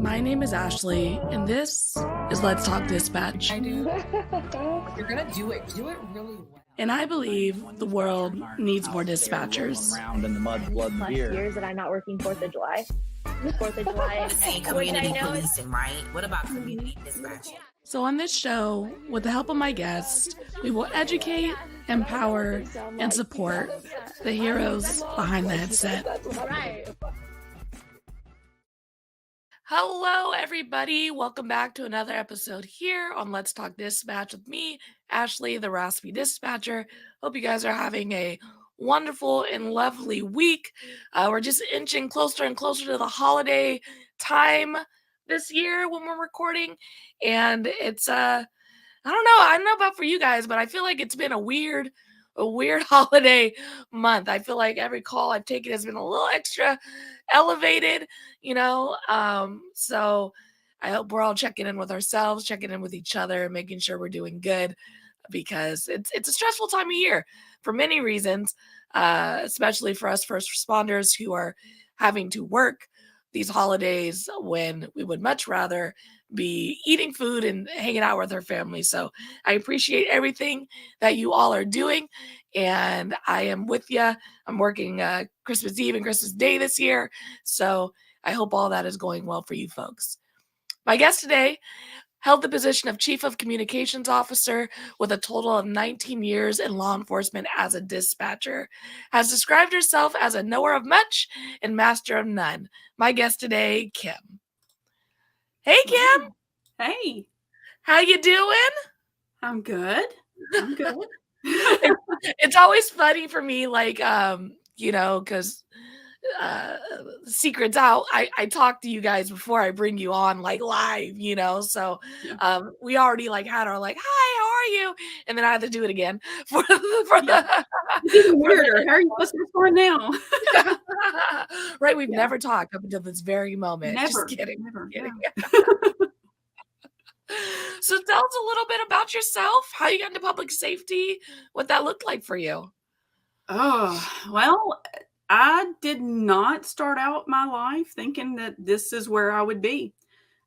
My name is Ashley, and this is Let's Talk Dispatch. I do. You're gonna do it. Do it really well. And I believe the world needs more dispatchers. Around in the mud, blood, and beer. Years that I'm not working 4th of July. 4th of July. Saying community policing, right? What about community dispatching? So on this show, with the help of my guests, we will educate, empower, and support the heroes behind the headset. Right. Hello, everybody. Welcome back to another episode here on Let's Talk Dispatch with me, Ashley, the Raspy Dispatcher. Hope you guys are having a wonderful and lovely week. We're just inching closer and closer to the holiday time this year when we're recording. And it's, I don't know about for you guys, but I feel like it's been a weird holiday month. I feel like every call I've taken has been a little extra elevated, so I hope we're all checking in with ourselves, checking in with each other, making sure we're doing good, because it's a stressful time of year for many reasons, especially for us first responders who are having to work these holidays when we would much rather be eating food and hanging out with our family. So I appreciate everything that you all are doing, and I am with you. I'm working Christmas Eve and Christmas Day this year, so I hope all that is going well for you folks. My guest today held the position of Chief of Communications Officer with a total of 19 years in law enforcement as a dispatcher, has described herself as a knower of much and master of none. My guest today, Kim. Hey, Kim. Hey. How you doing? I'm good. It's always funny for me, because secrets out. I talk to you guys before I bring you on live, so Yeah. We already had our hi, how are you? And then I had to do it again for the It's even weirder. How are you supposed to respond now? right. We've never talked up until this very moment. Never. Just kidding. Never. Kidding. Yeah. So tell us a little bit about yourself, how you got into public safety, what that looked like for you. Oh, well, I did not start out my life thinking that this is where I would be.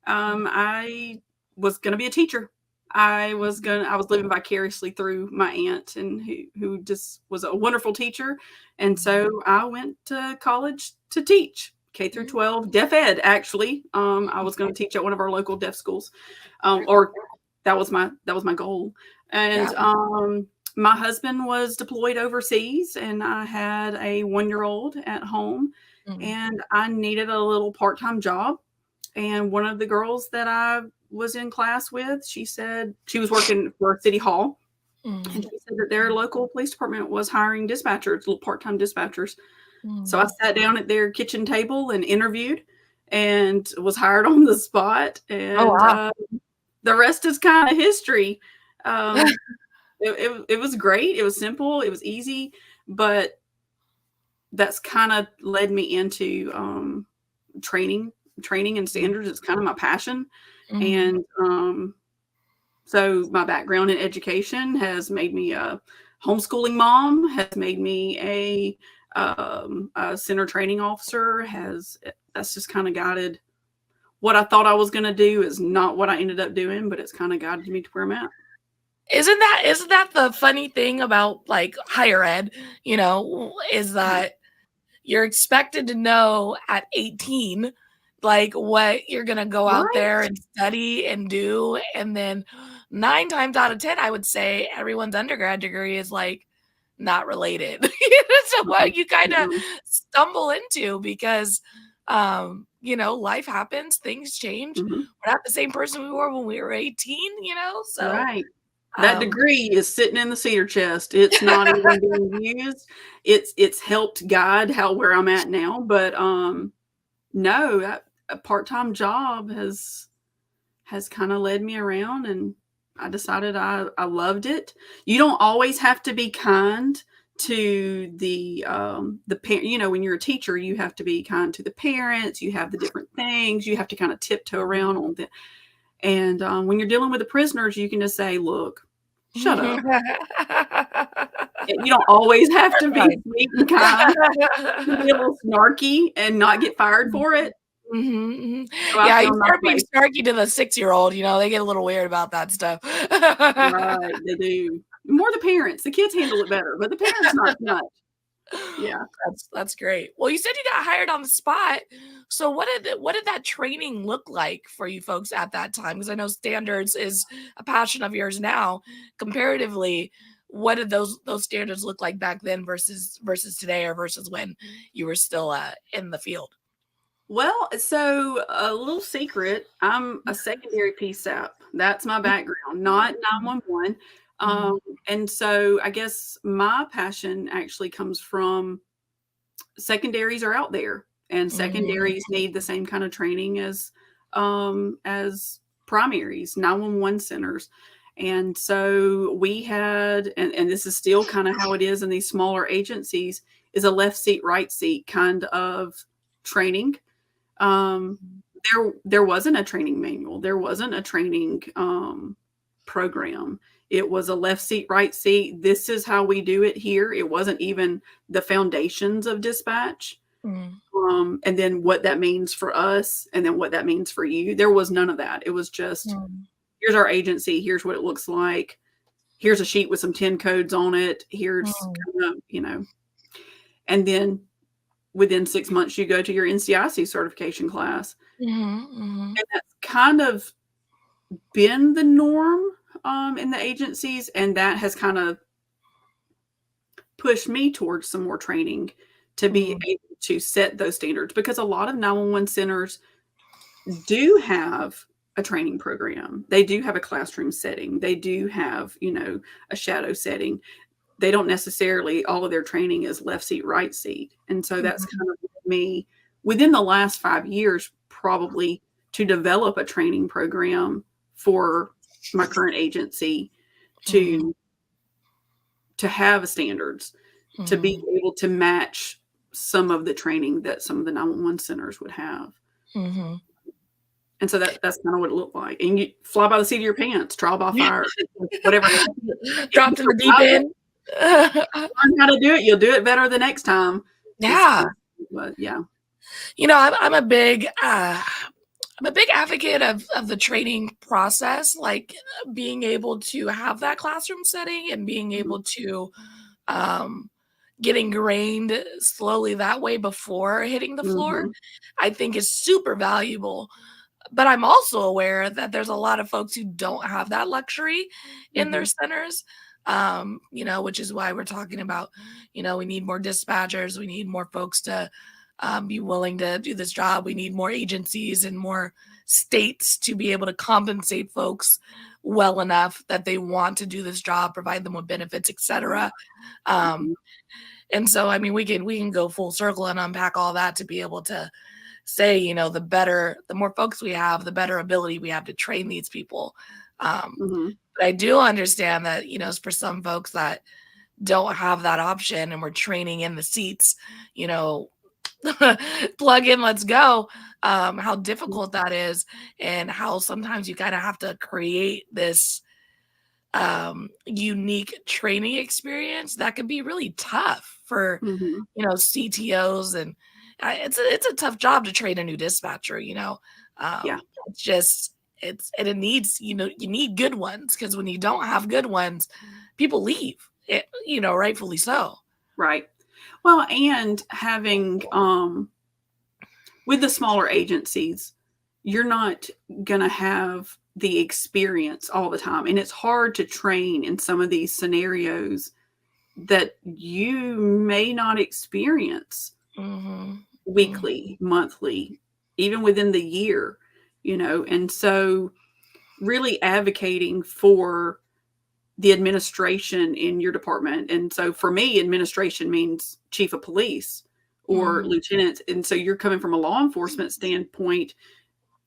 I was going to be a teacher. I was living vicariously through my aunt, and who just was a wonderful teacher. And so I went to college to teach K through 12 deaf ed. Actually, I was going to teach at one of our local deaf schools, or that was my goal. And my husband was deployed overseas, and I had a 1-year-old at home, and I needed a little part-time job. And one of the girls that I was in class with, she said she was working for City Hall, and she said that their local police department was hiring dispatchers, little part-time dispatchers. So I sat down at their kitchen table and interviewed, and was hired on the spot. And the rest is kind of history. It was great. It was simple. It was easy, but that's kind of led me into training and standards. It's kind of my passion. And so my background in education has made me a homeschooling mom, has made me a center training officer. That's just kind of guided what I thought I was going to do is not what I ended up doing, but it's kind of guided me to where I'm at. Isn't that the funny thing about higher ed, is that you're expected to know at 18, what you're going to go out there and study and do. And then 9 times out of 10, I would say everyone's undergrad degree is not related. So what you kind of stumble into because, life happens, things change. We're not the same person we were when we were 18, so. Right. That degree is sitting in the cedar chest. It's not even being used. It's helped guide where I'm at now. But no, that a part-time job has kind of led me around, and I decided I loved it. You don't always have to be kind to the parent. When you're a teacher, you have to be kind to the parents. You have the different things. You have to kind of tiptoe around on them. And when you're dealing with the prisoners, you can just say, look, shut up. You don't always have to be sweet and kind. You can be a little snarky and not get fired for it. Mhm, mhm. So I Yeah, you found my start being place. snarky to the 6-year-old, they get a little weird about that stuff. Right, they do. More the parents. The kids handle it better, but the parents not so much. Yeah. That's great. Well, you said you got hired on the spot. So what did that training look like for you folks at that time? Because I know standards is a passion of yours now. Comparatively, what did those standards look like back then versus today or versus when you were still in the field? Well, so a little secret, I'm a secondary PSAP. That's my background, not 911. Mhm, And so I guess my passion actually comes from secondaries are out there, and mhm, secondaries need the same kind of training as primaries, 911 centers. And so we had, and this is still kind of how it is in these smaller agencies, is a left seat, right seat kind of training. um, there wasn't a training manual. There wasn't a training program. It was a left seat, right seat. This is how we do it here. It wasn't even the foundations of dispatch. mhm, And then what that means for us, and then what that means for you. There was none of that. It was just, mhm, here's our agency. Here's what it looks like. Here's a sheet with some 10 codes on it. Here's mhm, kind of. And then within 6 months, you go to your NCIC certification class. mhm, mhm, And that's kind of been the norm in the agencies, and that has kind of pushed me towards some more training to be mhm, able to set those standards, because a lot of 911 centers do have a training program. They do have a classroom setting. They do have, a shadow setting. They don't necessarily, all of their training is left seat, right seat. And so that's mhm, kind of me within the last 5 years, probably, to develop a training program for my current agency mhm, to have standards, to be mhm, able to match some of the training that some of the 911 centers would have. mhm. And so that's kind of what it looked like. And you fly by the seat of your pants, trial by fire, whatever. Dropped in the deep end. Learn how to do it, you'll do it better the next time. Yeah. But yeah. I'm a big advocate of the training process, like being able to have that classroom setting and being Mhm, able to um, get ingrained slowly that way before hitting the floor, mhm, I think is super valuable. But I'm also aware that there's a lot of folks who don't have that luxury in their mhm, centers. Which is why we're talking about, we need more dispatchers, we need more folks to be willing to do this job. We need more agencies and more states to be able to compensate folks well enough that they want to do this job, provide them with benefits, etc. Um, mhm, and so, I mean, we can go full circle and unpack all that to be able to say, the more folks we have, the better ability we have to train these people. mhm, But I do understand that, for some folks that don't have that option and we're training in the seats, you know, plug in, let's go. How mhm, difficult that is, and how sometimes you kind of have to create this unique training experience that can be really tough for mhm. CTOs, and it's a tough job to train a new dispatcher. Yeah, It's just it needs, you need good ones, because when you don't have good ones, people leave. Rightfully so. right. Well, and having, with the smaller agencies, you're not gonna have the experience all the time, and it's hard to train in some of these scenarios that you may not experience Mhm. Mhm. weekly, monthly, even within the year, and so really advocating for the administration in your department. And so for me, administration means chief of police or Mhm. lieutenant. And so you're coming from a law enforcement standpoint,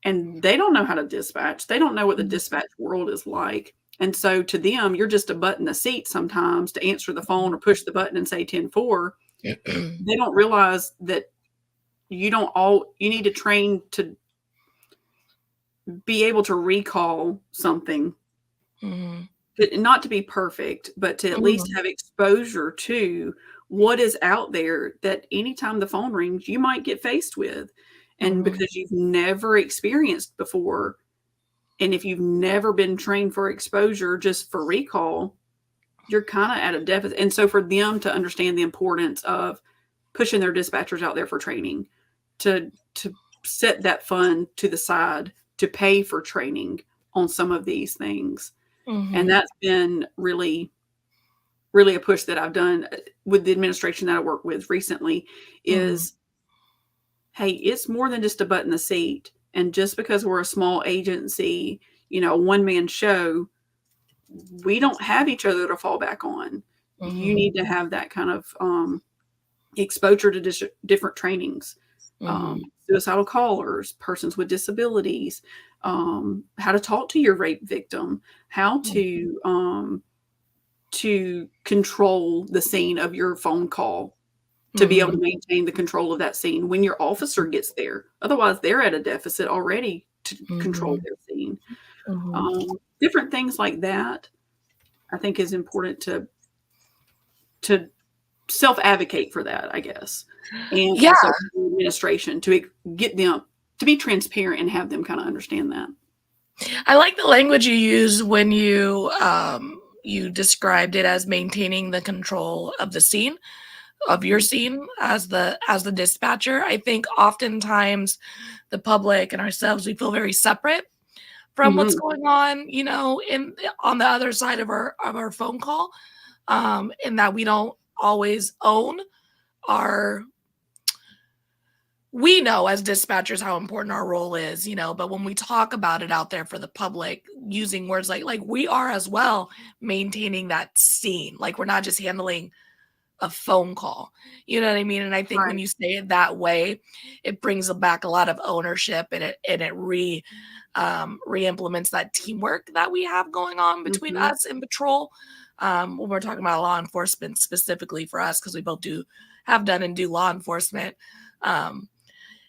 and they don't know how to dispatch. They don't know what the Mhm. dispatch world is like. And so to them, you're just a butt in the seat sometimes to answer the phone or push the button and say 10-4. They don't realize that you need to train to be able to recall something, Mhm. but not to be perfect, but to at least Mhm. have exposure to what is out there that anytime the phone rings, you might get faced with. And because you've never experienced before, and if you've never been trained for exposure, just for recall, you're kind of at a deficit. And so for them to understand the importance of pushing their dispatchers out there for training, to set that fund to the side to pay for training on some of these things. And that's been really, really a push that I've done with the administration that I work with recently is, hey, it's more than just a butt in the seat. And just because we're a small agency, a one-man show, we don't have each other to fall back on. You need to have that kind of exposure to different trainings, suicidal callers, persons with disabilities, how to talk to your rape victim, how to control the scene of your phone call, to be able to maintain the control of that scene when your officer gets there. Otherwise, they're at a deficit already to control their scene. Different things like that, I think, is important to self-advocate for that, I guess. And also for the administration to get them to be transparent and have them kind of understand that. I like the language you use when you described it as maintaining the control of the scene, of your scene as the dispatcher. I think oftentimes the public and ourselves, we feel very separate from what's going on, on the other side of our phone call, and that we don't always own we know as dispatchers how important our role is, but when we talk about it out there for the public, using words like we are as well maintaining that scene, like we're not just handling a phone call, you know what I mean? And I think when you say it that way, it brings back a lot of ownership, and it re-implements that teamwork that we have going on between us and patrol. When we're talking about law enforcement specifically for us, because we both have done and do law enforcement.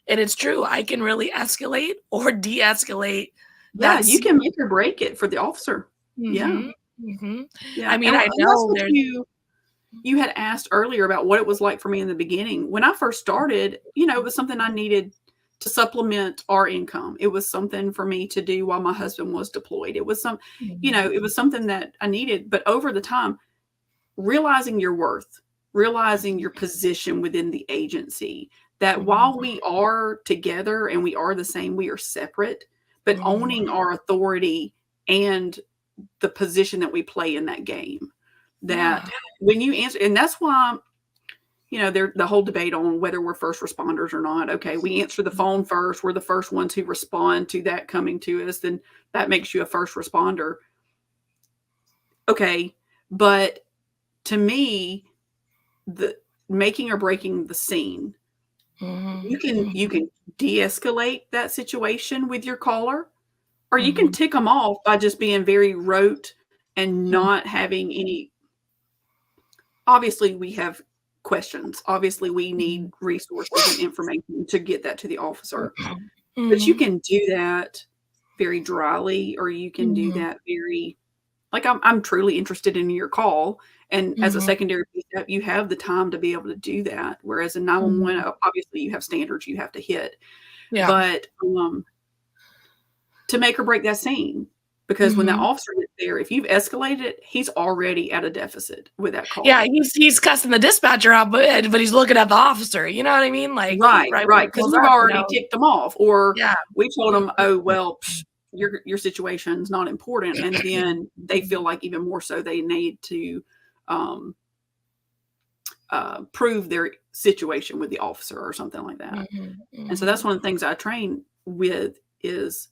And it's true, I can really escalate or de-escalate. Yeah, you can make or break it for the officer. Yeah. I mean, I know you had asked earlier about what it was like for me in the beginning. When I first started, it was something I needed to supplement our income. It was something for me to do while my husband was deployed. It was it was something that I needed. But over the time, realizing your worth, realizing your position within the agency, that while we are together and we are the same, we are separate, but owning our authority and the position that we play in that game. That when you answer, and that's why, the whole debate on whether we're first responders or not. Okay, we answer the phone first. We're the first ones who respond to that coming to us. Then that makes you a first responder. Okay, but to me, the making or breaking the scene, you can de-escalate that situation with your caller, or you can tick them off by just being very rote and not having any. Obviously, we have questions. Obviously, we need resources and information to get that to the officer. But you can do that very dryly, or you can do that very, like, I'm truly interested in your call. And as a secondary step, you have the time to be able to do that. Whereas in 911, obviously, you have standards you have to hit. Yeah. But to make or break that scene, because when the officer gets there, if you've escalated it, he's already at a deficit with that call. Yeah, he's cussing the dispatcher out, but he's looking at the officer. You know what I mean? Like right, because we've already ticked them off, or we told them, oh well, your situation's not important, and then they feel like even more so they need to prove their situation with the officer or something like that. And so that's one of the things I train with is,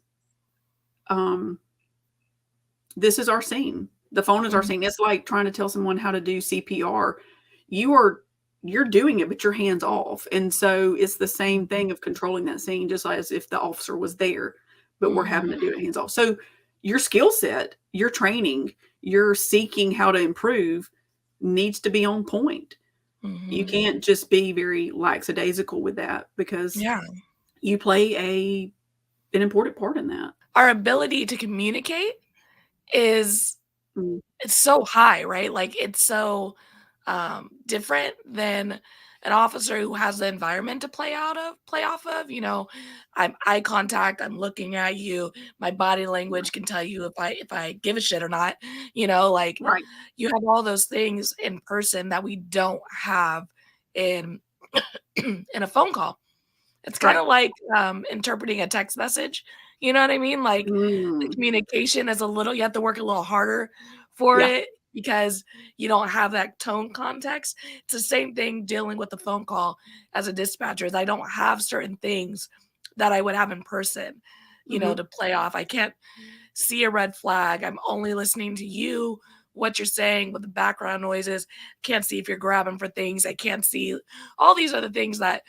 this is our scene. The phone is our scene. It's like trying to tell someone how to do CPR. You're doing it, but your hands off. And so it's the same thing of controlling that scene, just as if the officer was there, but we're having to do it hands off. So your skill set, your training, your seeking how to improve needs to be on point. You can't just be very lackadaisical with that, because you play an important part in that. Our ability to communicate is it's so high, right? Like it's so different than an officer who has the environment to play off of. I'm eye contact, I'm looking at you, my body language can tell you if I give a shit or not. Like, Right. you have all those things in person that we don't have in in a phone call. It's kind Right. of like interpreting a text message. You know what I mean? Like, the Mm. communication is you have to work a little harder for Yeah. it because you don't have that tone context. It's the same thing dealing with a phone call as a dispatcher. Is I don't have certain things that I would have in person, Mhm. to play off. I can't see a red flag. I'm only listening to you, what you're saying with the background noises. Can't see if you're grabbing for things. I can't see all these other things that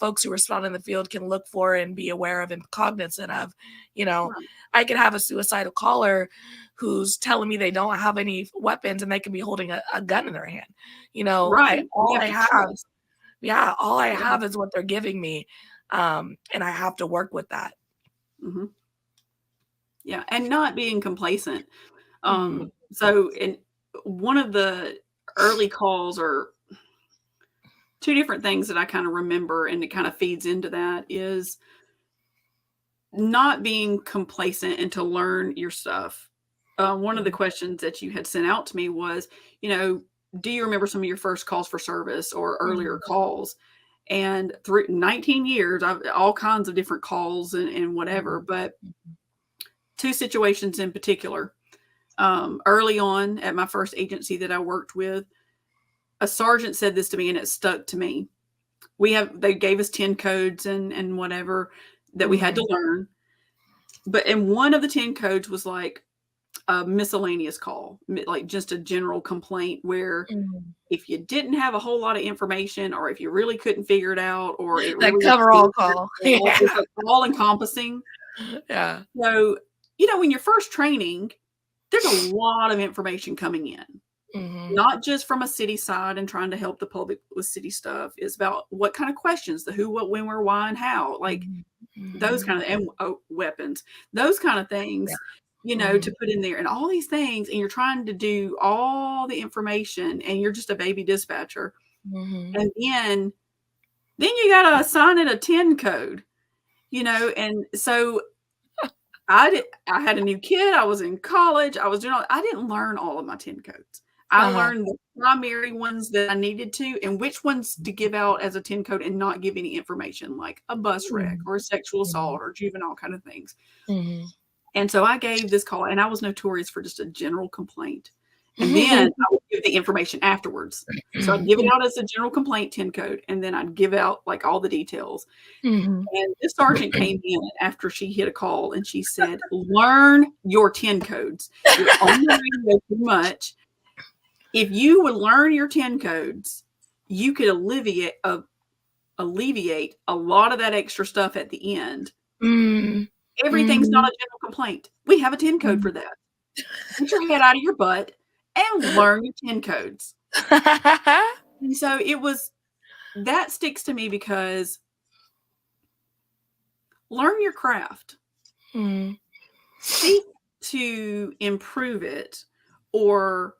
folks who respond in the field can look for and be aware of and cognizant of. Right. I could have a suicidal caller who's telling me they don't have any weapons and they can be holding a gun in their hand. Right. You All have I to have, trust. yeah, all I Yeah. have is what they're giving me, and I have to work with that. Mhm. Yeah, and not being complacent. Mhm. So in one of the early calls, or two different things that I kind of remember, and it kind of feeds into that, is not being complacent and to learn your stuff. One of the Mhm. questions that you had sent out to me was, do you remember some of your first calls for service or earlier Mhm. calls? And through 19 years, I've all kinds of different calls and whatever, Mhm. but two situations in particular. Early on at my first agency that I worked with, a sergeant said this to me and it stuck to me. They gave us 10 codes and whatever that we had Mhm. to learn. But in one of the 10 codes was like a miscellaneous call, like just a general complaint where Mhm. if you didn't have a whole lot of information, or if you really couldn't figure it out, or it That really was coverall call. Yeah. it's like all encompassing. Yeah. So, when you're first training, there's a lot of information coming in. Mhm. Not just from a city side and trying to help the public with city stuff. It's about what kind of questions, the who, what, when, where, why, and how. Like Mhm. those Mhm. kind of, and weapons, those kind of Yeah. things, to Mhm. put in there, and all these things, and you're trying to do all the information, and you're just a baby dispatcher, Mhm. and then you got to assign it a 10 code, and so I had a new kid, I was in college, I didn't learn all of my 10 codes. I Uh-huh. learned the primary ones that I needed to, and which ones to give out as a 10 code and not give any information, like a bus wreck Mhm. or sexual Mhm. assault or juvenile kind of things. Mhm. And so I gave this call, and I was notorious for just a general complaint. And then I would give the information afterwards. So I'd give it out as a general complaint 10 code, and then I'd give out like all the details. Mhm. And this sergeant came in after she hit a call and she said, "Learn your 10 codes. You're only learning too much. If you would learn your 10 codes, you could alleviate a lot of that extra stuff at the end. Mhm. Everything's not Mhm. a general complaint. We have a 10 code for that. Get your head out of your butt and learn your 10 codes." And so that sticks to me because learn your craft. Mhm. Seek to improve it, or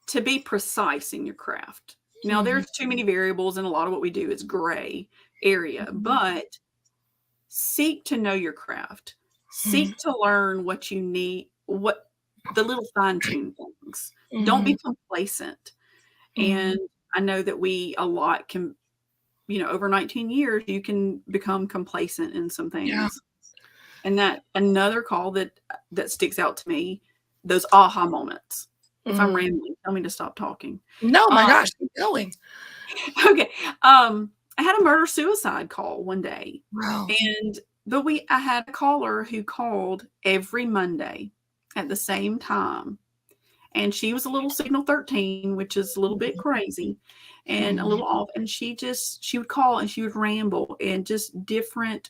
to be precise in your craft. Now, Mhm. there's too many variables, and a lot of what we do is gray area, Mhm. but seek to know your craft. Mhm. Seek to learn what you need, what the little fine tuned things. Don't Mhm. be complacent. Mhm. And I know that we a lot can, over 19 years, you can become complacent in some Yeah. things. And that another call that sticks out to me, those aha moments. If I'm Mhm. rambling, tell me to stop talking. No, my Um, gosh, keep going. okay. I had a murder suicide call one day, Wow. and I had a caller who called every Monday at the same time, and she was a little signal 13, which is a little bit Mhm. crazy and a Mhm. little off. And she would call and she would ramble and just different.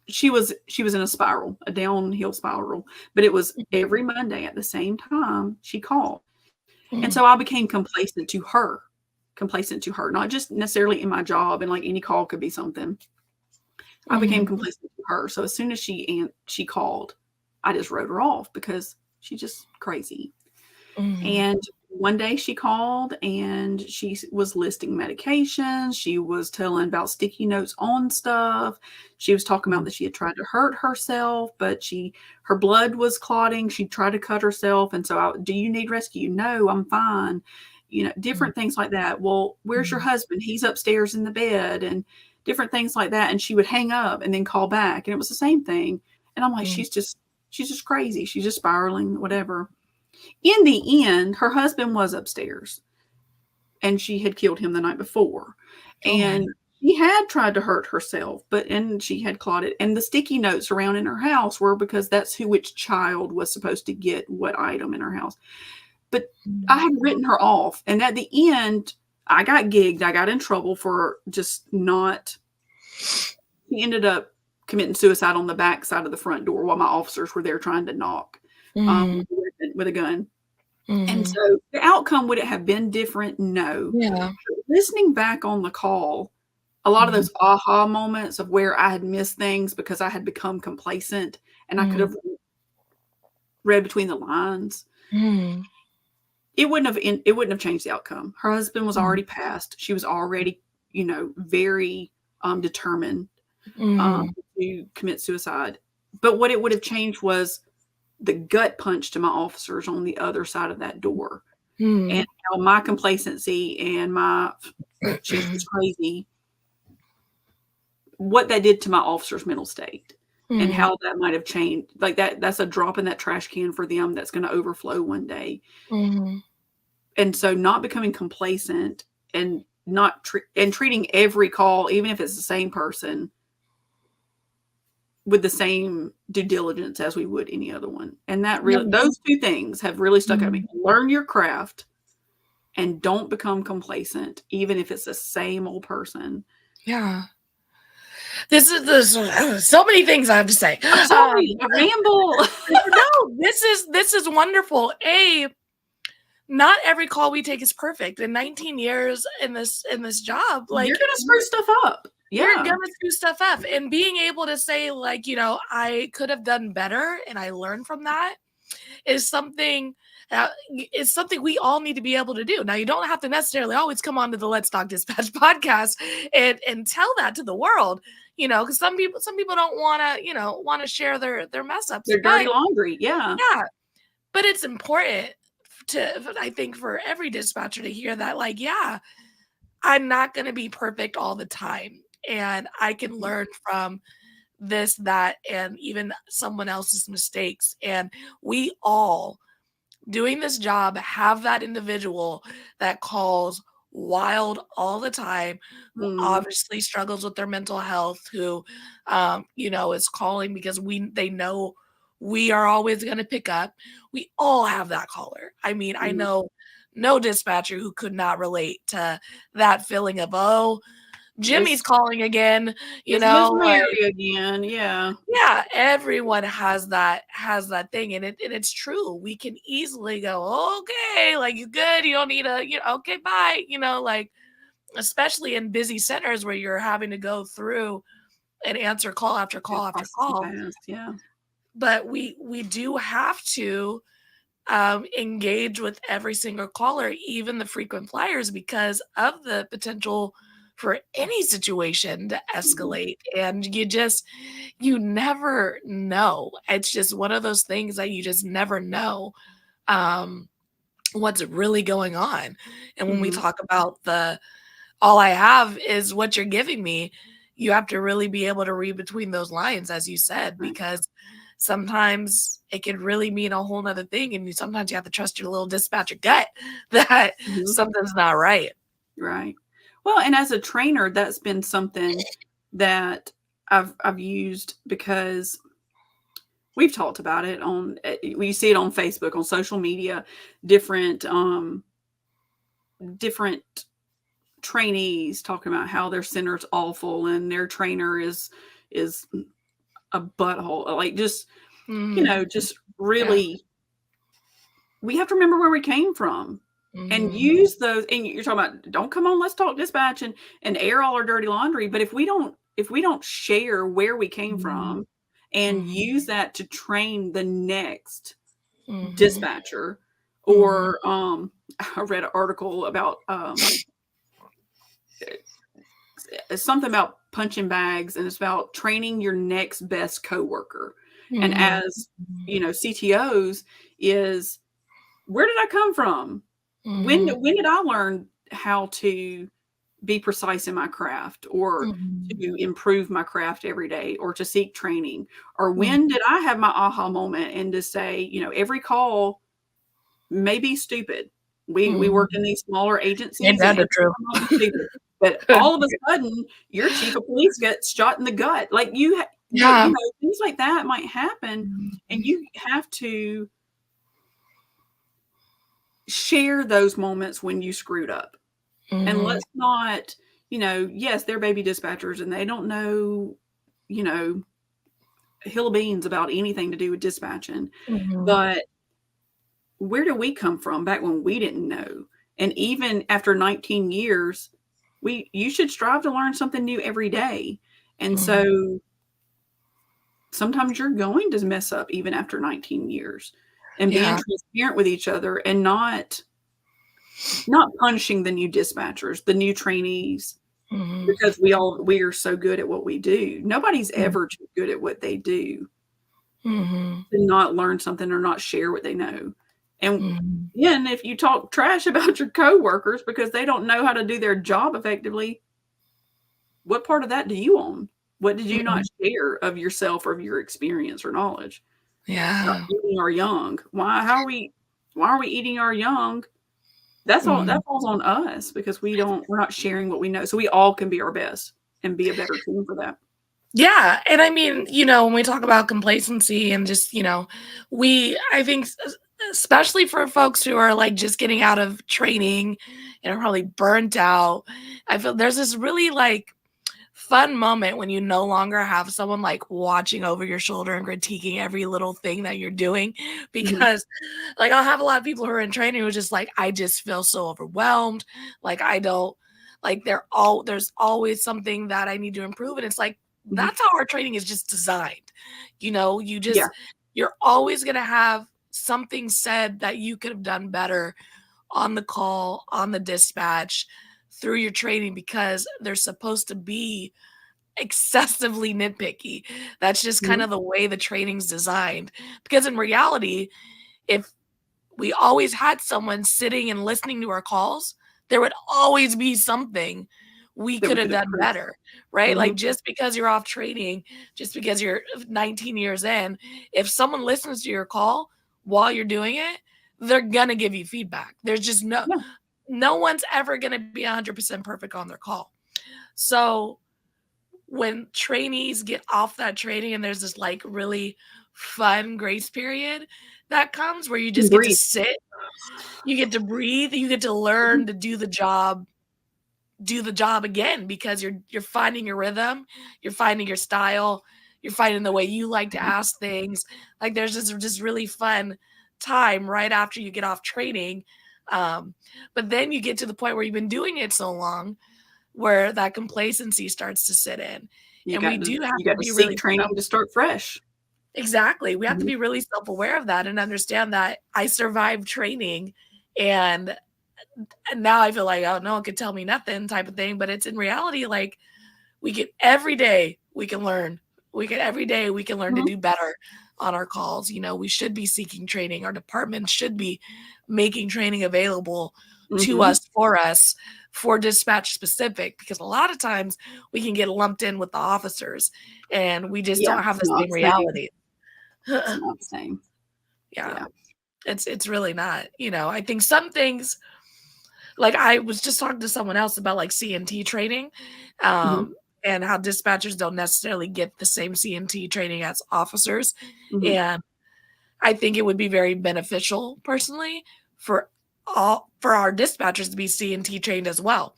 She was in a spiral, a downhill spiral, but it was every Monday at the same time she called. And Mhm. so I became complacent to her, not just necessarily in my job, and like any call could be something. I became Mhm. complacent to her. So as soon as she called, I just wrote her off because she's just crazy. Mhm. And one day she called and she was listing medications. She was telling about sticky notes on stuff. She was talking about that she had tried to hurt herself, but her blood was clotting. She tried to cut herself. And so, do you need rescue? No, I'm fine. Different things like that. Well, where's your husband? He's upstairs in the bed, and different things like that. And she would hang up and then call back. And it was the same thing. And I'm like, she's just crazy. She's just spiraling, whatever. In the end, her husband was upstairs and she had killed him the night before. And she had tried to hurt herself, and she had clotted. And the sticky notes around in her house were because that's which child was supposed to get what item in her house. But I had written her off. And at the end, I got gigged. I got in trouble for just not. She ended up committing suicide on the back side of the front door while my officers were there trying to knock with a gun. And so the outcome, would it have been different? No. Yeah. Listening back on the call, a lot of those aha moments of where I had missed things because I had become complacent and I could have read between the lines. It wouldn't have changed the outcome. Her husband was already passed. She was already, very determined to commit suicide. But what it would have changed was the gut punch to my officers on the other side of that door. And how my complacency and my she's just crazy, what that did to my officers' mental state and how that might have changed. Like that's a drop in that trash can for them that's going to overflow one day. And so not becoming complacent and treating every call, even if it's the same person, with the same due diligence as we would any other one. And that really, those two things have really stuck at me. Learn your craft and don't become complacent, even if it's the same old person. Yeah. There's so many things I have to say. I'm sorry, I ramble. No, this is wonderful. Not every call we take is perfect. In 19 years in this job, like, you're gonna screw stuff up. You're gonna screw stuff up. And being able to say, like, I could have done better and I learned from that is something we all need to be able to do. Now, you don't have to necessarily always come on to the Let's Talk Dispatch podcast and tell that to the world, because some people don't want to share their mess ups. Their dirty laundry. Yeah. Yeah. But it's important I think for every dispatcher to hear that, like, yeah, I'm not going to be perfect all the time. And I can learn from this, that, and even someone else's mistakes. And we all, doing this job, have that individual that calls wild all the time, who obviously struggles with their mental health, who, is calling because they know we are always going to pick up. We all have that caller. I mean, I know no dispatcher who could not relate to that feeling of, oh, Jimmy's calling again, Mary again. Yeah. Yeah. Everyone has that thing. And it's true. We can easily go, okay, like, you good? You don't need okay, bye. Like, especially in busy centers where you're having to go through and answer call after call after call. Yeah. But we do have to engage with every single caller, even the frequent flyers, because of the potential for any situation to escalate. And you never know. It's just one of those things that you just never know what's really going on. And when we talk about all I have is what you're giving me, you have to really be able to read between those lines, as you said, because sometimes it can really mean a whole nother thing. And sometimes you have to trust your little dispatcher gut that something's not right. Right. Well, and as a trainer, that's been something that I've used, because we've talked about it we see it on Facebook, on social media, different trainees talking about how their center's awful and their trainer is a butthole. Like, just, just really, we have to remember where we came from. And use those. And you're talking about, don't come on, let's talk dispatch and air all our dirty laundry. But if we don't share where we came from and use that to train the next dispatcher, or I read an article about something about punching bags, and it's about training your next best coworker. And as CTOs, is where did I come from? When did I learn how to be precise in my craft, or to improve my craft every day, or to seek training? Or when did I have my aha moment and to say, every call may be stupid. We work in these smaller agencies, and true. but all of a sudden your chief of police gets shot in the gut. Like things like that might happen, and you have to share those moments when you screwed up. And let's not, yes, they're baby dispatchers and they don't know, hill of beans about anything to do with dispatching. But where do we come from back when we didn't know? And even after 19 years, you should strive to learn something new every day. And so sometimes you're going to mess up even after 19 years, and being transparent with each other, and not punishing the new dispatchers, the new trainees, because we are so good at what we do. Nobody's ever too good at what they do to not learn something or not share what they know. And and if you talk trash about your coworkers because they don't know how to do their job effectively, what part of that do you own? What did you not share of yourself or of your experience or knowledge? Yeah. Eating our young. Why are we eating our young? That's all that falls on us, because we're not sharing what we know. So we all can be our best and be a better team for that. Yeah. And I mean, when we talk about complacency and just, I think especially for folks who are like just getting out of training and are probably burnt out, I feel there's this really like fun moment when you no longer have someone like watching over your shoulder and critiquing every little thing that you're doing. Because like I'll have a lot of people who are in training who are just like, I just feel so overwhelmed. Like I don't like there's always something that I need to improve. And it's like, that's how our training is just designed. You're always going to have something said that you could have done better on the call, on the dispatch, through your training, because they're supposed to be excessively nitpicky. That's just kind of the way the training's designed. Because in reality, if we always had someone sitting and listening to our calls, there would always be something we could have done better, right? Like just because you're off training, just because you're 19 years in, if someone listens to your call while you're doing it, they're gonna give you feedback. There's just no one's ever gonna be 100% perfect on their call. So when trainees get off that training and there's this like really fun grace period that comes where you just get to sit, you get to breathe, you get to learn to do the job again, because you're finding your rhythm, you're finding your style, you're finding the way you like to ask things. Like there's this really fun time right after you get off training. But then you get to the point where you've been doing it so long where that complacency starts to sit in. And we do have to be really training to start fresh. Exactly. We have to be really self-aware of that and understand that I survived training, and now I feel like, oh, no one could tell me nothing type of thing. But it's in reality, like every day we can learn. Every day we can learn to do better on our calls. We should be seeking training. Our department should be making training available to us, for dispatch specific, because a lot of times we can get lumped in with the officers and we just don't have the same reality. It's not the same. Yeah. It's really not. I think some things, like I was just talking to someone else about like CNT training, and how dispatchers don't necessarily get the same CNT training as officers. And I think it would be very beneficial personally for our dispatchers to be CNT trained as well.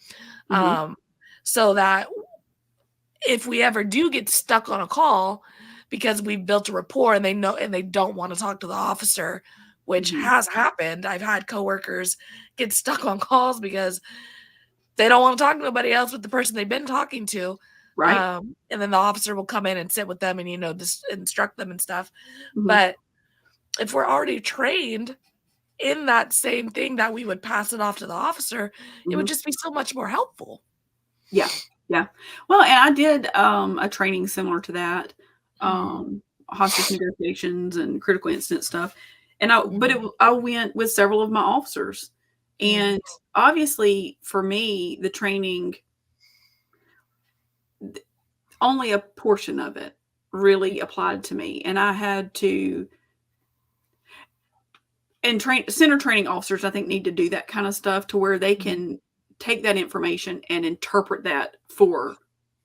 So that if we ever do get stuck on a call because we've built a rapport and they know and they don't want to talk to the officer, which has happened. I've had coworkers get stuck on calls because they don't want to talk to nobody else but the person they've been talking to. Right. And then the officer will come in and sit with them and, just instruct them and stuff. But if we're already trained in that same thing that we would pass it off to the officer, it would just be so much more helpful. Yeah. Yeah. Well, and I did a training similar to that, hostage negotiations and critical incident stuff. And I went with several of my officers. And obviously for me, the training, only a portion of it really applied to me. And I had to, and center training officers, I think, need to do that kind of stuff to where they can take that information and interpret that for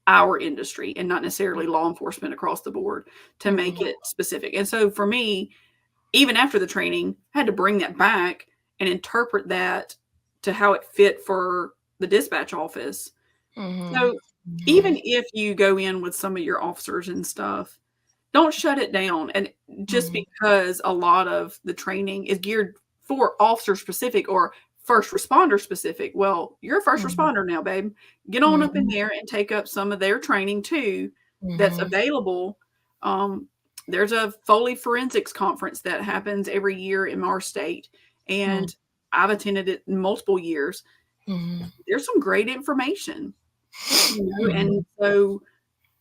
our industry and not necessarily law enforcement across the board to make it specific. And so for me, even after the training, I had to bring that back and interpret that to how it fit for the dispatch office. So even if you go in with some of your officers and stuff, don't shut it down. And just because a lot of the training is geared for officer specific or first responder specific, well, you're a first responder now, babe. Get on up in there and take up some of their training too that's available. There's a Foley Forensics conference that happens every year in our state, and I've attended it multiple years. There's some great information, and so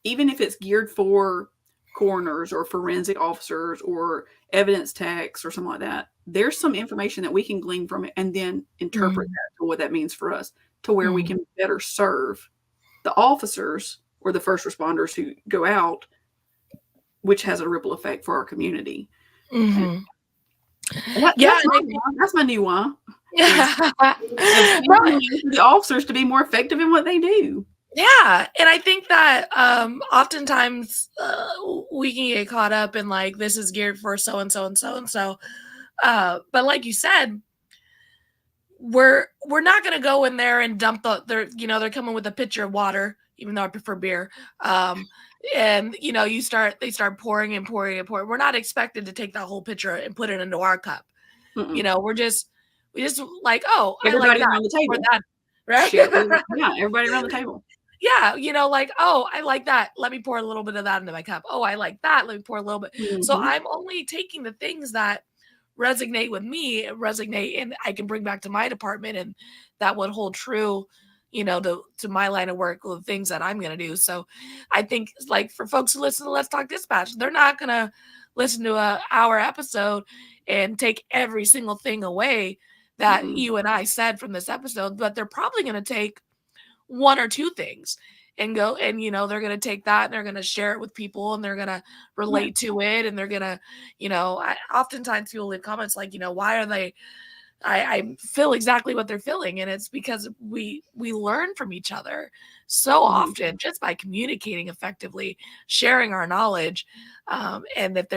even if it's geared for coroners or forensic officers or evidence techs or something like that, there's some information that we can glean from it and then interpret that to what that means for us, to where we can better serve the officers or the first responders who go out, which has a ripple effect for our community. That's my new one. The officers to be more effective in what they do. Yeah. And I think that oftentimes we can get caught up in like, this is geared for so-and-so and so-and-so. But like you said, we're not going to go in there and dump they're coming with a pitcher of water, even though I prefer beer. And they start pouring and pouring and pouring. We're not expected to take that whole pitcher and put it into our cup. We just like, oh, everybody I like around the table. that, right? Yeah, everybody around the table. Yeah, like, oh, I like that. Let me pour a little bit of that into my cup. Oh, I like that. Let me pour a little bit. So I'm only taking the things that resonate with me, and I can bring back to my department, and that would hold true, to my line of work, the things that I'm going to do. So I think, like, for folks who listen to Let's Talk Dispatch, they're not going to listen to an hour episode and take every single thing away that you and I said from this episode, but they're probably going to take one or two things and go, and they're going to take that and they're going to share it with people, and they're going to relate to it, and they're going to, oftentimes people leave comments like, why are they, I feel exactly what they're feeling, and it's because we learn from each other so often just by communicating effectively, sharing our knowledge, and that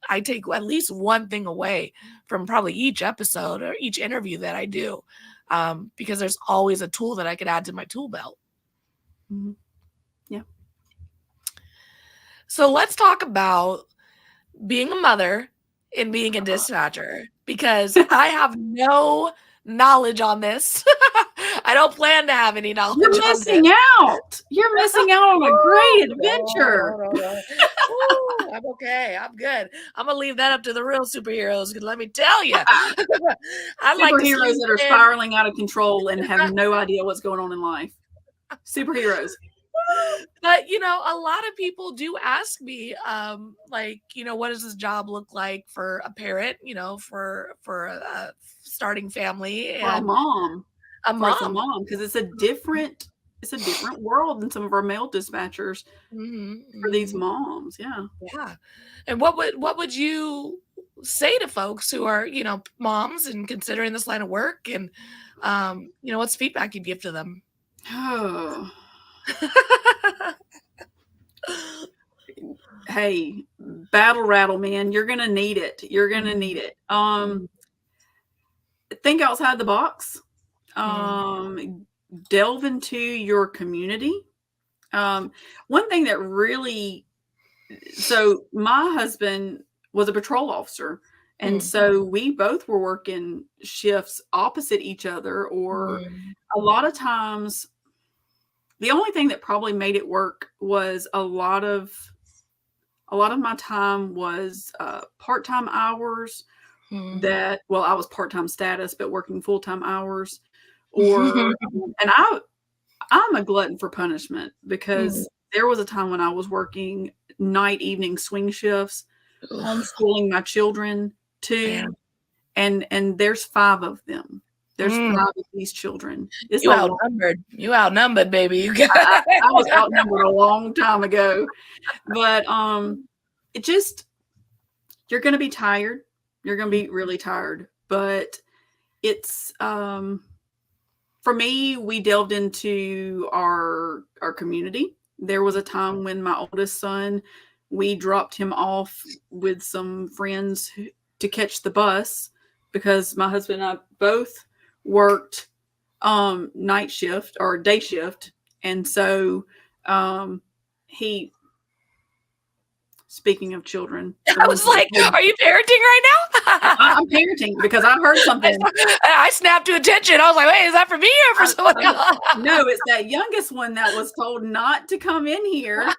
I take at least one thing away from probably each episode or each interview that I do. Because there's always a tool that I could add to my tool belt. Yeah. So let's talk about being a mother and being a dispatcher, because I have no knowledge on this. I don't plan to have any knowledge. You're missing out. You're missing out on a great adventure. I'm okay. I'm good. I'm gonna leave that up to the real superheroes. Let me tell you, superheroes that are spiraling out of control and have no idea what's going on in life. Superheroes. But a lot of people do ask me, what does this job look like for a parent? For a starting family and a mom. A mom, because it's a different world than some of our male dispatchers for these moms. Yeah. And what would you say to folks who are moms and considering this line of work, and what's feedback you'd give to them? Oh. Hey, battle rattle, man, you're gonna need it. Think outside the box. Delve into your community. One thing that really, so my husband was a patrol officer, and so we both were working shifts opposite each other, or a lot of times the only thing that probably made it work was a lot of my time was part-time hours that, well, I was part-time status, but working full-time hours, or, and I'm a glutton for punishment, because there was a time when I was working night, evening swing shifts, homeschooling my children too. And there's 5 of them. There's 5 of these children. It's You outnumbered. You outnumbered, baby. You got I was outnumbered a long time ago. But it just, you're gonna be tired. You're gonna be really tired. But it's for me, we delved into our community. There was a time when my oldest son, we dropped him off with some friends to catch the bus, because my husband and I both worked night shift or day shift. And so he, speaking of children, I was like, are you parenting right now? I'm parenting because I heard something. I snapped to attention. I was like, wait, is that for me or for someone else? No, it's that youngest one that was told not to come in here.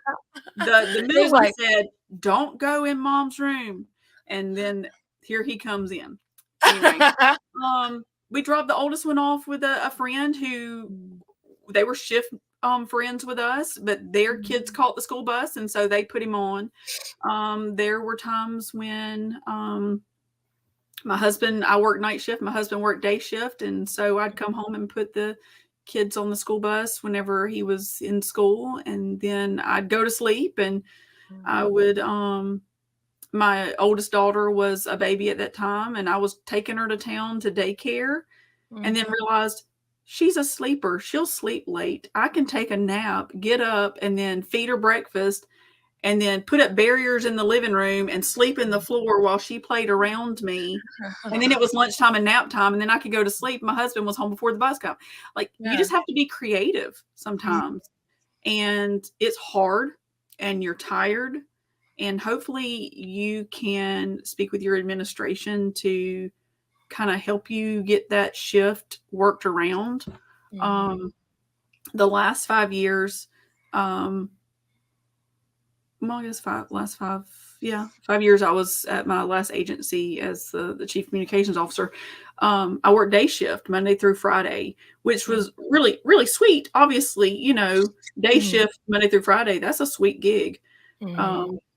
The middle one said, don't go in mom's room. And then here he comes in. Anyway, we dropped the oldest one off with a friend who, they were shift friends with us, but their kids caught the school bus, and so they put him on. There were times when my husband, I worked night shift, my husband worked day shift, and so I'd come home and put the kids on the school bus whenever he was in school, and then I'd go to sleep, and I would my oldest daughter was a baby at that time, and I was taking her to town to daycare, and then realized she's a sleeper. She'll sleep late. I can take a nap, get up, and then feed her breakfast, and then put up barriers in the living room and sleep in the floor while she played around me. And then it was lunchtime and nap time, and then I could go to sleep. My husband was home before the bus got. Like, you just have to be creative sometimes. And it's hard, and you're tired. And hopefully you can speak with your administration to kind of help you get that shift worked around. The last 5 years, well, I guess 5 years I was at my last agency as the chief communications officer. I worked day shift Monday through Friday, which was really, really sweet. Obviously, you know, day shift Monday through Friday, that's a sweet gig.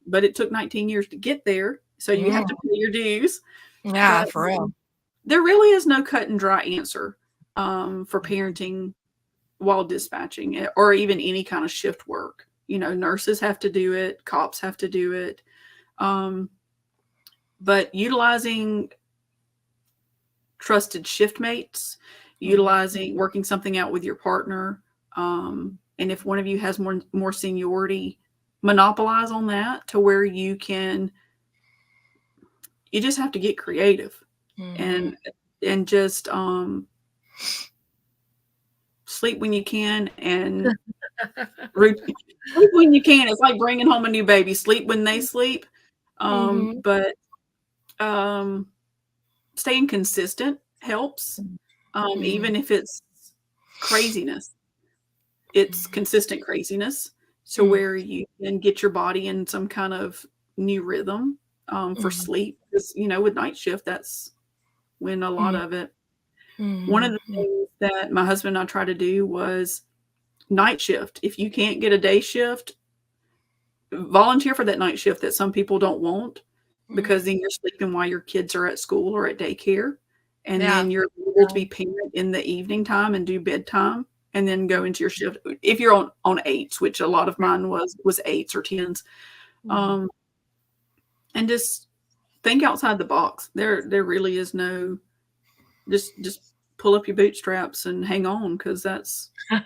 But it took 19 years to get there. So you have to pay your dues. Yeah, but, for real. There really is no cut and dry answer for parenting while dispatching, or even any kind of shift work. You know, nurses have to do it, cops have to do it. But utilizing trusted shift mates, working something out with your partner. And if one of you has more seniority, monopolize on that to where you just have to get creative and just sleep when you can, and sleep when you can. It's like bringing home a new baby. Sleep when they sleep. But staying consistent helps. Even if it's craziness, it's consistent craziness. So where you can get your body in some kind of new rhythm for sleep. Because, you know, with night shift, that's when a lot of it. One of the things that my husband and I tried to do was night shift. If you can't get a day shift, volunteer for that night shift that some people don't want, because then you're sleeping while your kids are at school or at daycare. And then you're able to be parent in the evening time and do bedtime, and then go into your shift. If you're on 8s, which a lot of mine was 8s or 10s. And just think outside the box. There really is no, just pull up your bootstraps and hang on, because that's and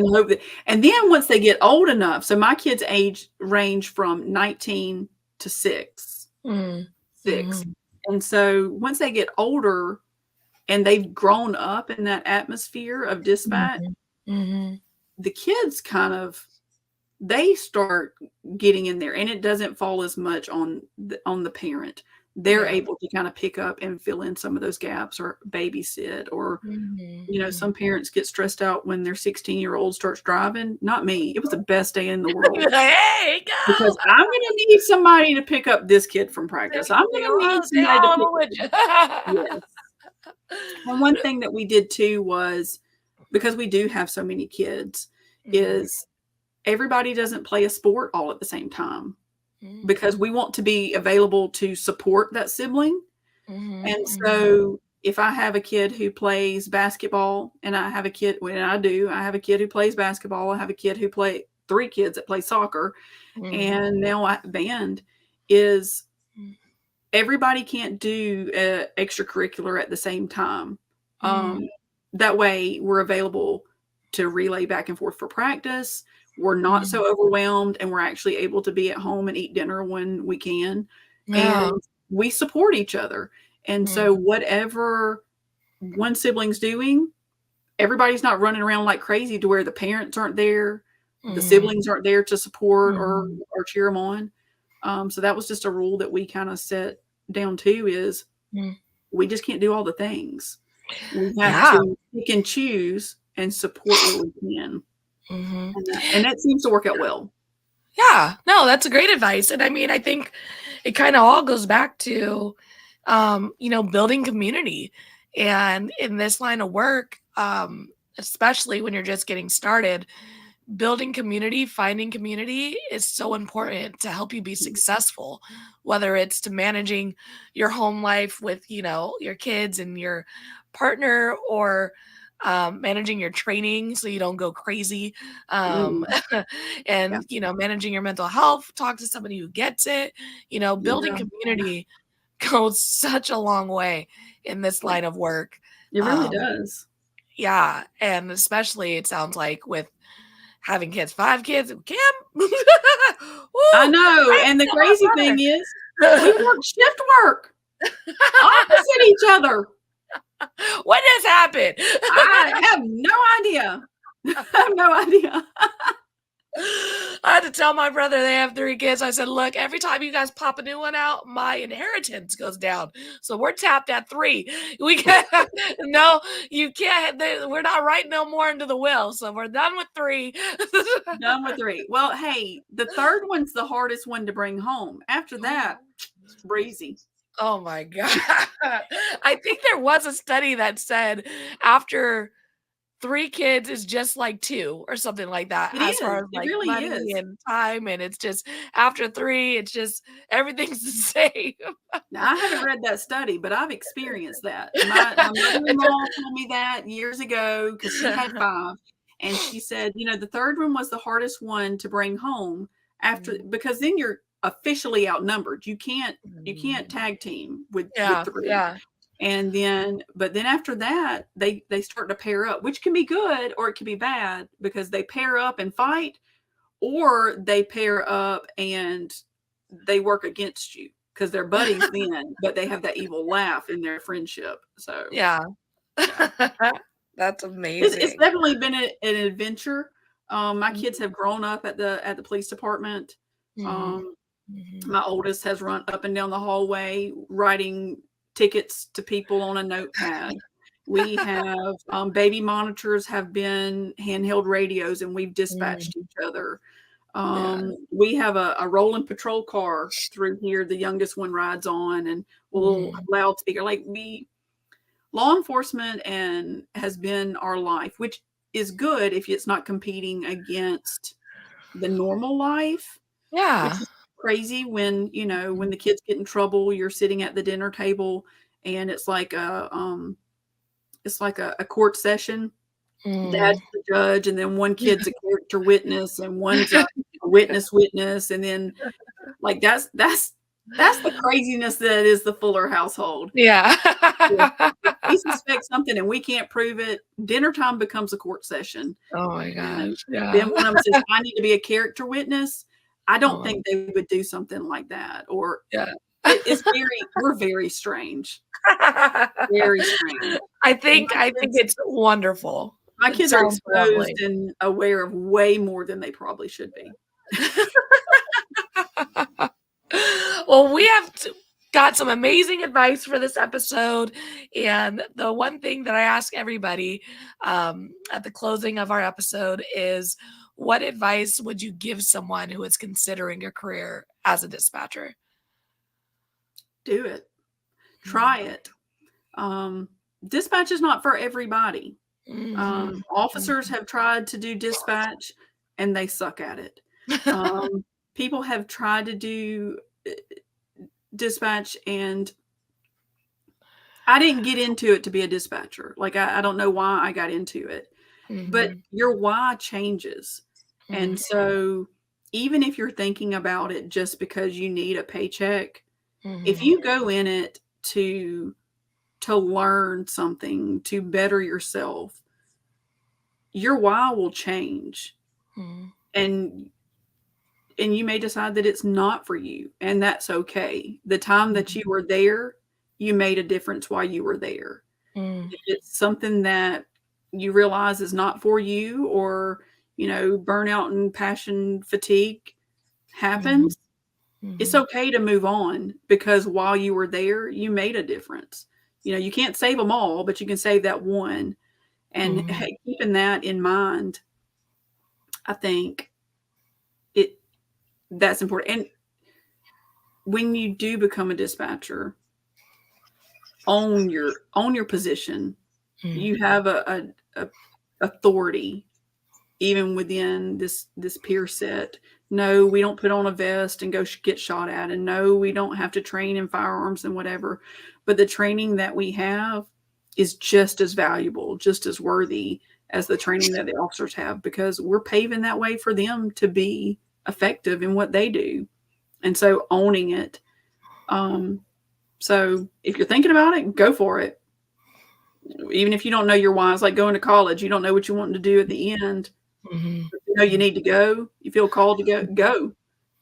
hope that. And then once they get old enough, so my kids' age range from 19 to 6. And so once they get older and they've grown up in that atmosphere of dispatch, the kids they start getting in there, and it doesn't fall as much on the parent. they're Yeah. able to kind of pick up and fill in some of those gaps or babysit or, some parents get stressed out when their 16-year-old starts driving. Not me. It was the best day in the world. Hey, go! Because I'm going to need somebody to pick up this kid from practice. I'm going to need somebody to pick up. Yes. And one thing that we did too was, because we do have so many kids, is everybody doesn't play a sport all at the same time, because we want to be available to support that sibling. And so if I have a kid who plays basketball and I have a kid, I have a kid who plays basketball, I have a kid who three kids that play soccer, and now band is, everybody can't do extracurricular at the same time. That way we're available to relay back and forth for practice. We're not so overwhelmed, and we're actually able to be at home and eat dinner when we can. And we support each other. And so whatever one sibling's doing, everybody's not running around like crazy to where the parents aren't there, the siblings aren't there to support or cheer them on. So that was just a rule that we kind of set down too, is we just can't do all the things. We have to pick and choose and support where we can. And that seems to work out well. Yeah, no, that's a great advice. And I mean, I think it kind of all goes back to, building community. And in this line of work, especially when you're just getting started, building community, finding community is so important to help you be successful, whether it's to managing your home life with, your kids and your partner, or managing your training so you don't go crazy, and managing your mental health. Talk to somebody who gets it. Building community goes such a long way in this line of work. It really does. Yeah, and especially it sounds like with having kids, 5 kids, Kim. I know, and the crazy thing is, we work shift work opposite each other. What has happened? I have no idea. I had to tell my brother they have 3 kids. I said, look, every time you guys pop a new one out, my inheritance goes down. So we're tapped at 3. We can't, no, you can't, we're not writing no more into the will. So we're done with 3. Done with 3. Well, hey, the third one's the hardest one to bring home. After that, it's breezy. Oh my God. I think there was a study that said after 3 kids is just like 2 or something like that. Far as like really money and time. And it's just after 3, it's just everything's the same. Now, I haven't read that study, but I've experienced that. My mother-in-law told me that years ago, because she had 5. And she said, the third one was the hardest one to bring home because then you're officially outnumbered. You can't tag team with 3. Yeah. And then after that, they start to pair up, which can be good or it can be bad, because they pair up and fight, or they pair up and they work against you because they're buddies then, but they have that evil laugh in their friendship. So yeah. That's amazing. It's definitely been an adventure. My kids have grown up at the police department. My oldest has run up and down the hallway writing tickets to people on a notepad. We have baby monitors have been handheld radios, and we've dispatched each other. We have a rolling patrol car through here. The youngest one rides on, and a little loudspeaker. Law enforcement has been our life, which is good if it's not competing against the normal life. Yeah. Which is crazy when the kids get in trouble, you're sitting at the dinner table and it's like a court session. Dad's the judge, and then one kid's a character witness and one's a witness, and then that's the craziness that is the Fuller household. Yeah. If we suspect something and we can't prove it, dinner time becomes a court session. Oh my gosh. Yeah. Then one of them says, I need to be a character witness. I don't think they would do something like that. Or we're very strange. Very strange. I think it's wonderful. My kids are exposed and aware of way more than they probably should be. Well, we got some amazing advice for this episode. And the one thing that I ask everybody at the closing of our episode is, what advice would you give someone who is considering a career as a dispatcher? Do it. Try it. Dispatch is not for everybody. Officers have tried to do dispatch and they suck at it. People have tried to do dispatch, and I didn't get into it to be a dispatcher. Like, I don't know why I got into it, but your why changes. And so even if you're thinking about it just because you need a paycheck, if you go in it to learn something, to better yourself, your why will change. And you may decide that it's not for you, and that's okay. The time that you were there, you made a difference while you were there. If it's something that you realize is not for you, or, burnout and passion fatigue happens, it's okay to move on, because while you were there, you made a difference. You can't save them all, but you can save that one. And hey, keeping that in mind, I think that's important. And when you do become a dispatcher, own your position. You have a authority even within this peer set. No, we don't put on a vest and go get shot at, and no, we don't have to train in firearms and whatever. But the training that we have is just as valuable, just as worthy as the training that the officers have, because we're paving that way for them to be effective in what they do. And so owning it. So if you're thinking about it, go for it. Even if you don't know your why, it's like going to college. You don't know what you want to do at the end. You need to go. You feel called to go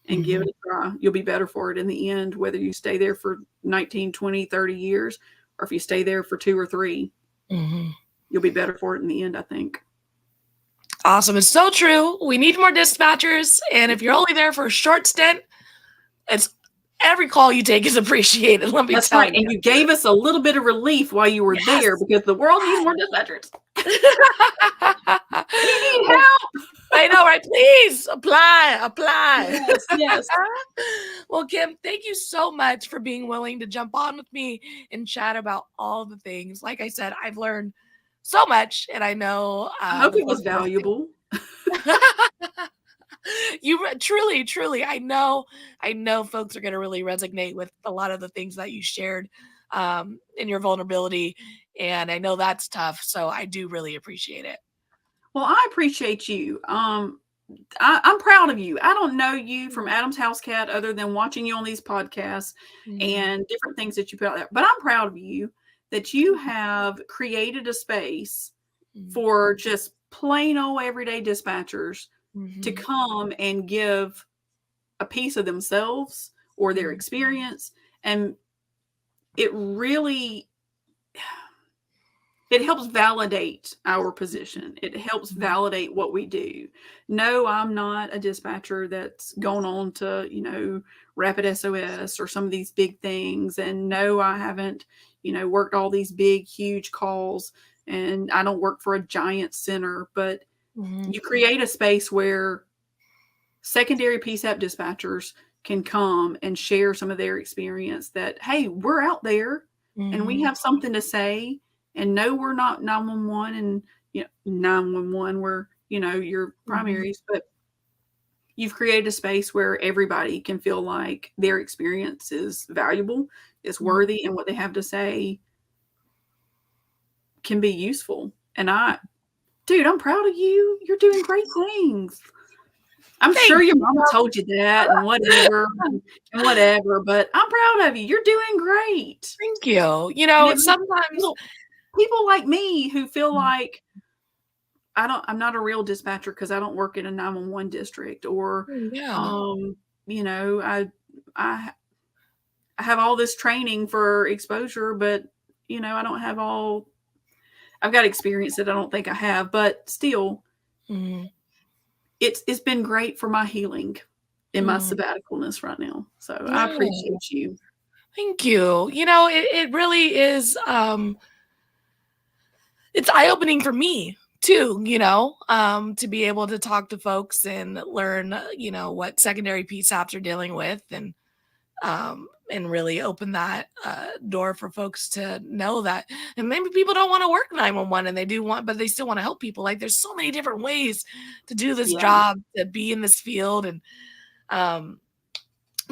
and give it a try. You'll be better for it in the end, whether you stay there for 19, 20, 30 years, or if you stay there for 2 or 3, you'll be better for it in the end, I think. Awesome. It's so true. We need more dispatchers. And if you're only there for a short stint, every call you take is appreciated. Let me tell you. And you gave us a little bit of relief while you were there, because the world needs more dispatchers. We need help. I know, right? Please apply. Yes. Well, Kim, thank you so much for being willing to jump on with me and chat about all the things. Like I said, I've learned so much, and I know I hope it was valuable. You truly, I know folks are going to really resonate with a lot of the things that you shared in your vulnerability, and I know that's tough, so I do really appreciate it. Well, I appreciate you. I'm proud of you. I don't know you from Adam's House Cat other than watching you on these podcasts and different things that you put out there, but I'm proud of you that you have created a space for just plain old everyday dispatchers to come and give a piece of themselves or their experience. And it really, it helps validate our position. It helps validate what we do. No, I'm not a dispatcher that's going on to, Rapid SOS or some of these big things. And no, I haven't, worked all these big, huge calls, and I don't work for a giant center, but you create a space where secondary PSAP dispatchers can come and share some of their experience, that, hey, we're out there and we have something to say, and no, we're not 911 and 911, we're, your primaries, but you've created a space where everybody can feel like their experience is valuable, is worthy, and what they have to say can be useful. And dude, I'm proud of you. You're doing great things. I'm sure your mama told you that and whatever, but I'm proud of you. You're doing great. Thank you. Sometimes people like me who feel like I'm not a real dispatcher because I don't work in a 911 district, or I have all this training for exposure, but I don't have all. I've got experience that I don't think I have, but still, it's been great for my healing in my sabbaticalness right now. So I appreciate you. Thank you. It really is, it's eye-opening for me too, to be able to talk to folks and learn, what secondary PSAPs are dealing with, and really open that door for folks to know that. And maybe people don't want to work 911 and but they still want to help people. Like, there's so many different ways to do this Yeah. job, to be in this field. And um,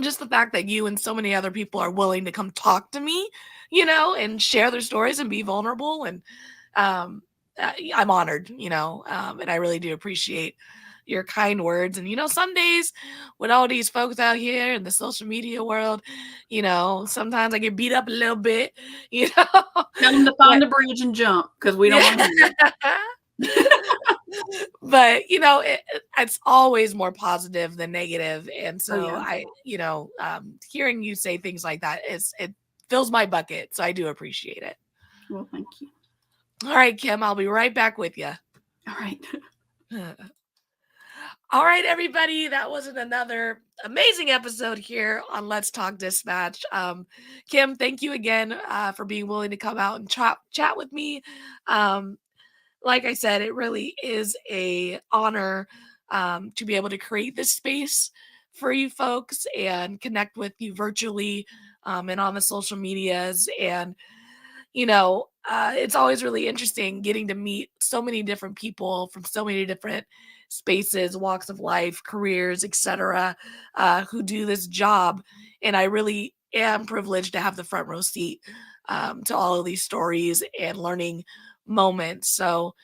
just the fact that you and so many other people are willing to come talk to me, and share their stories and be vulnerable. And I'm honored, and I really do appreciate your kind words. And, some days with all these folks out here in the social media world, sometimes I get beat up a little bit, Tell them to find the bridge and jump, because we don't want to hear it. But it's always more positive than negative. And so yeah. hearing you say things like that, it fills my bucket. So I do appreciate it. Well, thank you. All right, Kim, I'll be right back with you. All right. All right, everybody, that was another amazing episode here on Let's Talk Dispatch. Kim, thank you again for being willing to come out and chat with me. Like I said, it really is a honor to be able to create this space for you folks and connect with you virtually and on the social medias. And it's always really interesting getting to meet so many different people from so many different spaces, walks of life, careers, etc., who do this job. And I really am privileged to have the front row seat to all of these stories and learning moments. So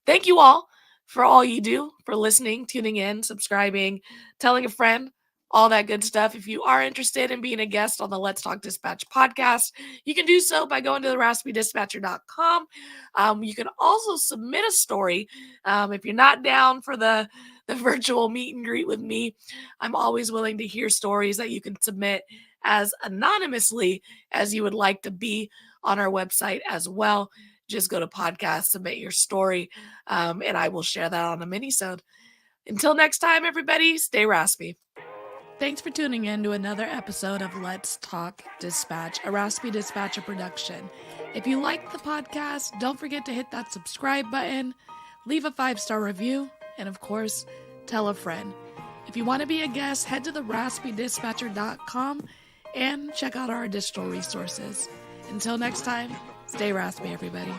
thank you all for all you do, for listening, tuning in, subscribing, telling a friend, all that good stuff. If you are interested in being a guest on the Let's Talk Dispatch podcast, you can do so by going to the raspydispatcher.com. You can also submit a story. If you're not down for the virtual meet and greet with me, I'm always willing to hear stories that you can submit as anonymously as you would like to be on our website as well. Just go to podcast, submit your story, and I will share that on a mini-sode. Until next time, everybody, stay raspy. Thanks for tuning in to another episode of Let's Talk Dispatch, a Raspy Dispatcher production. If you liked the podcast, don't forget to hit that subscribe button, leave a 5-star review, and of course, tell a friend. If you want to be a guest, head to the raspydispatcher.com and check out our additional resources. Until next time, stay raspy, everybody.